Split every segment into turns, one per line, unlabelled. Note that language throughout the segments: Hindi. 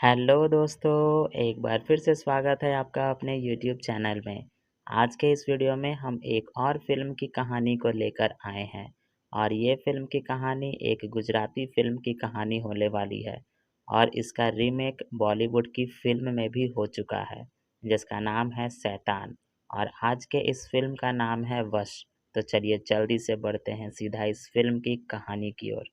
हेलो दोस्तों, एक बार फिर से स्वागत है आपका अपने यूट्यूब चैनल में। आज के इस वीडियो में हम एक और फ़िल्म की कहानी को लेकर आए हैं और ये फ़िल्म की कहानी एक गुजराती फ़िल्म की कहानी होने वाली है और इसका रीमेक बॉलीवुड की फ़िल्म में भी हो चुका है, जिसका नाम है शैतान और आज के इस फ़िल्म का नाम है वश। तो चलिए जल्दी से बढ़ते हैं सीधा इस फ़िल्म की कहानी की ओर।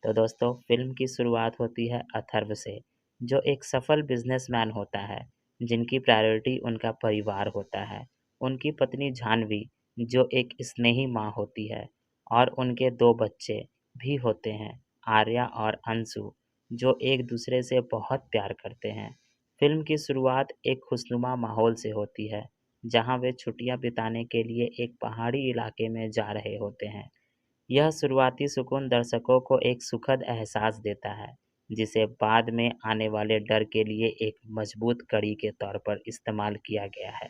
तो दोस्तों, फ़िल्म की शुरुआत होती है अथर्व से, जो एक सफल बिजनेसमैन होता है, जिनकी प्रायोरिटी उनका परिवार होता है। उनकी पत्नी जाह्नवी, जो एक स्नेही माँ होती है, और उनके 2 बच्चे भी होते हैं, आर्या और अंशु, जो एक दूसरे से बहुत प्यार करते हैं। फिल्म की शुरुआत एक खुशनुमा माहौल से होती है, जहाँ वे छुट्टियाँ बिताने के लिए एक पहाड़ी इलाके में जा रहे होते हैं। यह शुरुआती सुकून दर्शकों को एक सुखद एहसास देता है, जिसे बाद में आने वाले डर के लिए एक मजबूत कड़ी के तौर पर इस्तेमाल किया गया है।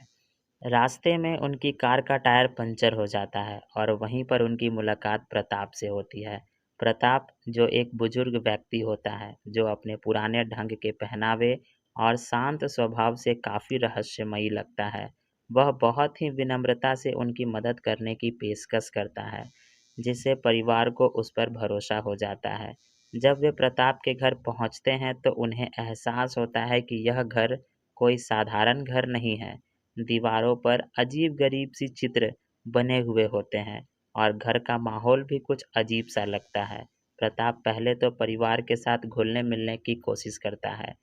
रास्ते में उनकी कार का टायर पंचर हो जाता है और वहीं पर उनकी मुलाकात प्रताप से होती है। प्रताप, जो एक बुजुर्ग व्यक्ति होता है, जो अपने पुराने ढंग के पहनावे और शांत स्वभाव से काफ़ी रहस्यमयी लगता है। वह बहुत ही विनम्रता से उनकी मदद करने की पेशकश करता है, जिससे परिवार को उस पर भरोसा हो जाता है। जब वे प्रताप के घर पहुंचते हैं तो उन्हें एहसास होता है कि यह घर कोई साधारण घर नहीं है। दीवारों पर अजीब-गरीब सी चित्र बने हुए होते हैं और घर का माहौल भी कुछ अजीब सा लगता है। प्रताप पहले तो परिवार के साथ घुलने-मिलने की कोशिश करता है,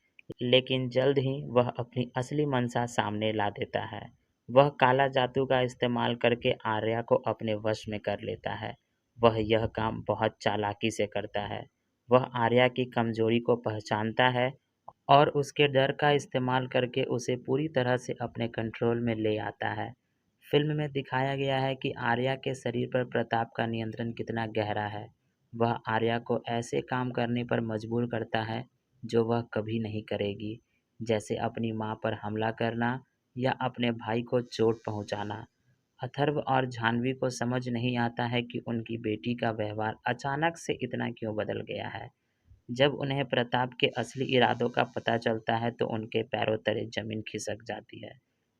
लेकिन जल्द ही वह अपनी असली मंशा सामने ला देता है। वह काला जादू का इस्तेमाल करके आर्या को अपने वश में कर लेता है। वह यह काम बहुत चालाकी से करता है। वह आर्या की कमजोरी को पहचानता है और उसके डर का इस्तेमाल करके उसे पूरी तरह से अपने कंट्रोल में ले आता है। फिल्म में दिखाया गया है कि आर्या के शरीर पर प्रताप का नियंत्रण कितना गहरा है। वह आर्या को ऐसे काम करने पर मजबूर करता है जो वह कभी नहीं करेगी, जैसे अपनी माँ पर हमला करना या अपने भाई को चोट पहुँचाना। अथर्व और जाह्नवी को समझ नहीं आता है कि उनकी बेटी का व्यवहार अचानक से इतना क्यों बदल गया है। जब उन्हें प्रताप के असली इरादों का पता चलता है तो उनके पैरों तले जमीन खिसक जाती है।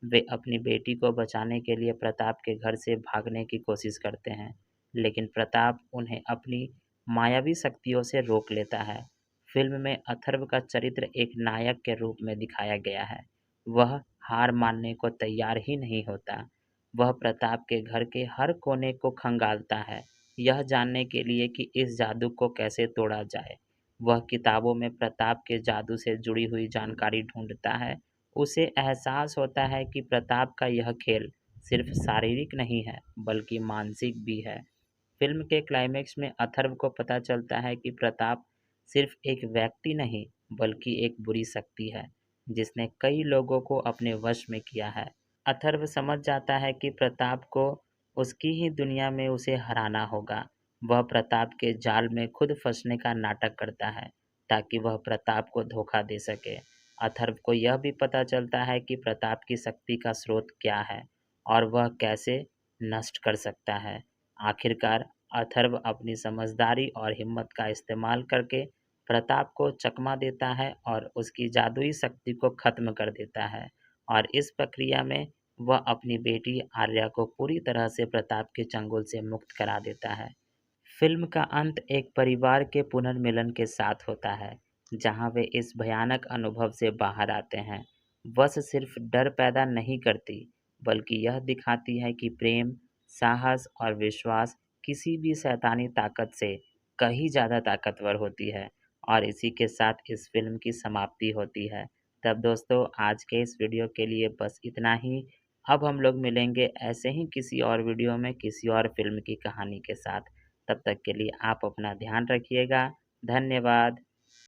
वे अपनी बेटी को बचाने के लिए प्रताप के घर से भागने की कोशिश करते हैं, लेकिन प्रताप उन्हें अपनी मायावी शक्तियों से रोक लेता है। फिल्म में अथर्व का चरित्र एक नायक के रूप में दिखाया गया है। वह हार मानने को तैयार ही नहीं होता। वह प्रताप के घर के हर कोने को खंगालता है, यह जानने के लिए कि इस जादू को कैसे तोड़ा जाए। वह किताबों में प्रताप के जादू से जुड़ी हुई जानकारी ढूंढता है। उसे एहसास होता है कि प्रताप का यह खेल सिर्फ शारीरिक नहीं है, बल्कि मानसिक भी है। फिल्म के क्लाइमेक्स में अथर्व को पता चलता है कि प्रताप सिर्फ एक व्यक्ति नहीं, बल्कि एक बुरी शक्ति है, जिसने कई लोगों को अपने वश में किया है। अथर्व समझ जाता है कि प्रताप को उसकी ही दुनिया में उसे हराना होगा। वह प्रताप के जाल में खुद फंसने का नाटक करता है, ताकि वह प्रताप को धोखा दे सके। अथर्व को यह भी पता चलता है कि प्रताप की शक्ति का स्रोत क्या है और वह कैसे नष्ट कर सकता है। आखिरकार अथर्व अपनी समझदारी और हिम्मत का इस्तेमाल करके प्रताप को चकमा देता है और उसकी जादुई शक्ति को खत्म कर देता है और इस प्रक्रिया में वह अपनी बेटी आर्या को पूरी तरह से प्रताप के चंगुल से मुक्त करा देता है। फिल्म का अंत एक परिवार के पुनर्मिलन के साथ होता है, जहां वे इस भयानक अनुभव से बाहर आते हैं। बस सिर्फ डर पैदा नहीं करती, बल्कि यह दिखाती है कि प्रेम, साहस और विश्वास किसी भी शैतानी ताकत से कहीं ज़्यादा ताकतवर होती है। और इसी के साथ इस फिल्म की समाप्ति होती है। तब दोस्तों, आज के इस वीडियो के लिए बस इतना ही। अब हम लोग मिलेंगे ऐसे ही किसी और वीडियो में किसी और फिल्म की कहानी के साथ। तब तक के लिए आप अपना ध्यान रखिएगा। धन्यवाद।